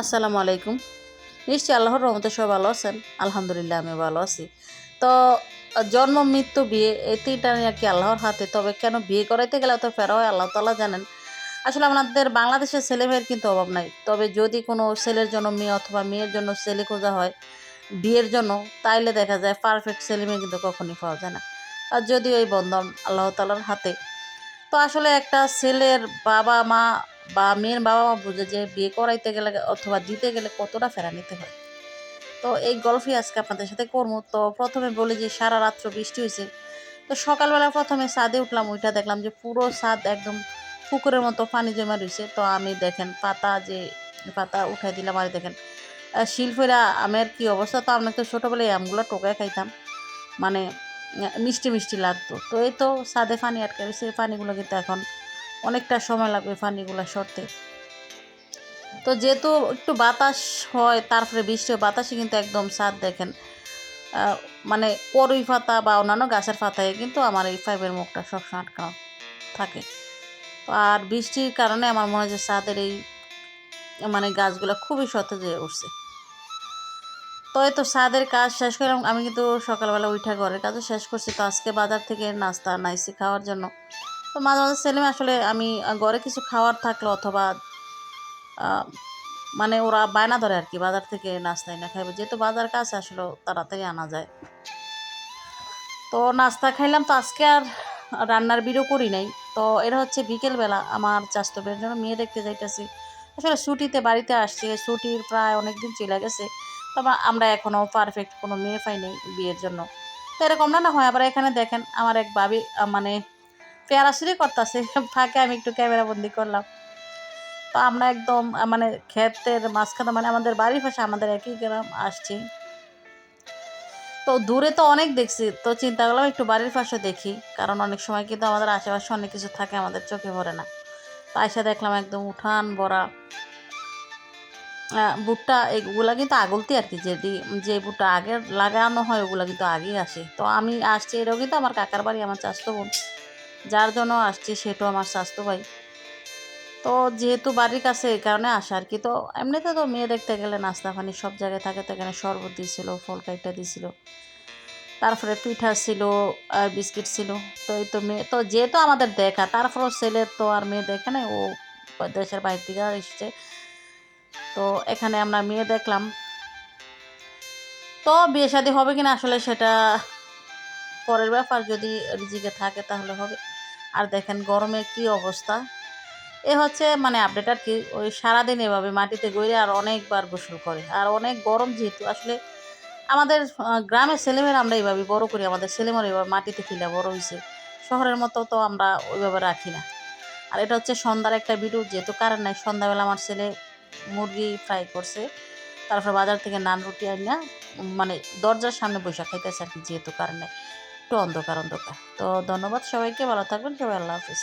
আসসালামু আলাইকুম। নিশ্চয়ই আল্লাহর রহমতে সবাই ভালো আছেন। আলহামদুলিল্লাহ আমি ভালো আছি। তো জন্ম, মৃত্যু, বিয়ে এই ৩ টা নাকি আল্লাহর হাতে। তবে কেন বিয়ে করাইতে গেলে তো ফেরা হয় আল্লাহ তাআলা জানেন। আসলে আমাদের বাংলাদেশের ছেলেমেয়ের কিন্তু অভাব নাই। তবে যদি কোনো ছেলের জন্য মেয়ে অথবা মেয়ের জন্য ছেলে খোঁজা হয় বিয়ের জন্য, তাইলে দেখা যায় পারফেক্ট ছেলেমেয়ে কিন্তু কখনই পাওয়া যায় না। আর যদিও এই বন্ধন আল্লাহ তাআলার হাতে। তো আসলে একটা ছেলের বাবা-মা বা মেয়ের বাবা-মা বুঝে যে বিয়ে করাইতে গেলে অথবা দিতে গেলে কতটা ফেরা নিতে হয়। তো এই গল্পই আজকে আপনাদের সাথে করবো। তো প্রথমে বলি যে সারা রাত্র বৃষ্টি হইছে। তো সকালবেলা প্রথমে ছাদে উঠলাম, উইঠা দেখলাম যে পুরো ছাদ একদম পুকুরের মতো পানি জমা রইছে। তো আমি দেখেন পাতা উঠাই দিলাম আর দেখেন শিলফইরা আমের কি অবস্থা। তো আমরা তো ছোটোবেলায় আমগুলো টোকায় খাইতাম। মানে মিষ্টি, মিষ্টি লাগতো। তো এই তো ছাদে পানি আটকে রইছে। এই পানিগুলো কিন্তু এখন অনেকটা সময় লাগবে পানিগুলো সরতে। তো যেহেতু একটু বাতাস হয় তারপরে বৃষ্টি হয়, বাতাসে কিন্তু একদম ছাদ দেখেন আহ, মানে করই পাতা বা অন্যান্য গাছের পাতায় কিন্তু আমার এই পাইপের মুখটা সবসময় আটকানো থাকে। তো আর বৃষ্টির কারণে আমার মনে হয় যে ছাদের এই মানে গাছগুলো খুবই সতেজ হয়ে উঠছে। তো এই তো ছাদের কাজ শেষ করলাম। আমি কিন্তু সকালবেলা উঠা ঘরের কাজও শেষ করছি। তো আজকে বাজার থেকে নাস্তা নাইছি খাওয়ার জন্য। তো মাঝে মাঝে ছেলে মেয়ে আসলে আমি ঘরে কিছু খাওয়ার থাকলো অথবা আহ, মানে ওরা বায়না ধরে আর কি বাজার থেকে নাস্তা এনে খাইবে, যেহেতু বাজার কাছে আসলে তাড়াতাড়ি আনা যায়। তো নাস্তা খাইলাম। তো আজকে আর রান্নার ভিডিও করি নাই। তো এটা হচ্ছে বিকেলবেলা আমার চাচাতো ভাইয়ের জন্য মেয়ে দেখতে যাইতেছি। আসলে ছুটিতে বাড়িতে আসছি, ছুটির প্রায় অনেক দিন চলে গেছে। তবে আমরা এখনও পারফেক্ট কোনো মেয়ে পাই নাই বিয়ের জন্য। তো এরকম না হয়। আবার এখানে দেখেন আমার এক ভাবি মানে পেয়ারাশুরি করতেছে, ফাঁকে আমি একটু ক্যামেরা বন্দি করলাম। তো আমরা একদম মানে ক্ষেতের মাঝখানে, মানে আমাদের বাড়ির পাশে, আমাদের একই গ্রাম আসছি। তো দূরে তো অনেক দেখছি, তো চিন্তা করলাম একটু বাড়ির পাশে দেখি, কারণ অনেক সময় কিন্তু আমাদের আশেপাশে অনেক কিছু থাকে আমাদের চোখে পড়ে না। তো আইসা দেখলাম একদম উঠান ভরা ভুট্টা। এগুলা কিন্তু আগলতি আর কি, যে ভুট্টা আগে লাগানো হয় ওগুলা কিন্তু আগেই আসে। তো আমি আসছি, এটাও কিন্তু আমার কাকার বাড়ি, আমার চাচাতো বোন যার জন্য আসছি সেটাও আমার চাচাতো ভাই। তো যেহেতু বাড়ির কাছে এই কারণে আসা আর কি। তো এমনিতে তো মেয়ে দেখতে গেলে নাস্তা পানি সব জায়গায় থাকে। তো এখানে শরবত দিয়েছিল, ফল কাইটা দিয়েছিল, তারপরে পিঠা ছিল আর বিস্কিট ছিল। তো এই তো মেয়ে তো যেহেতু আমাদের দেখা, তারপরেও ছেলে তো আর মেয়ে দেখে নাই, ও দেশের বাইরে থেকে এসছে। তো এখানে আমরা মেয়ে দেখলাম। তো বিয়ে শাদী হবে কিনা আসলে সেটা পরের ব্যাপার, যদি রিজিকে থাকে তাহলে হবে। আর দেখেন গরমের কি অবস্থা। এ হচ্ছে মানে আপডেট আর কি। ওই সারাদিন এভাবে মাটিতে গড়ে আর অনেকবার গোসল করে, আর অনেক গরম যেহেতু আসলে আমাদের গ্রামের ছেলেমেয়েরা আমরা এইভাবে বড় করি, আমাদের ছেলেমেয়েরা এভাবে মাটিতে ফেলে বড় হয়েছে। শহরের মতো তো আমরা ওইভাবে রাখি না। আর এটা হচ্ছে সন্ধ্যার একটা ভিডিও, যেহেতু কারেন্ট নাই। সন্ধ্যাবেলা আমার ছেলে মুরগি ফ্রাই করছে, তারপর বাজার থেকে নান রুটি আনিয়া মানে দরজার সামনে বসে খাইতেছে আর কি, যেহেতু কারেন্ট নাই, একটু অন্ধকার অন্ধকার। তো ধন্যবাদ সবাইকে, ভালো থাকবেন সবাই, আল্লাহ হাফিজ।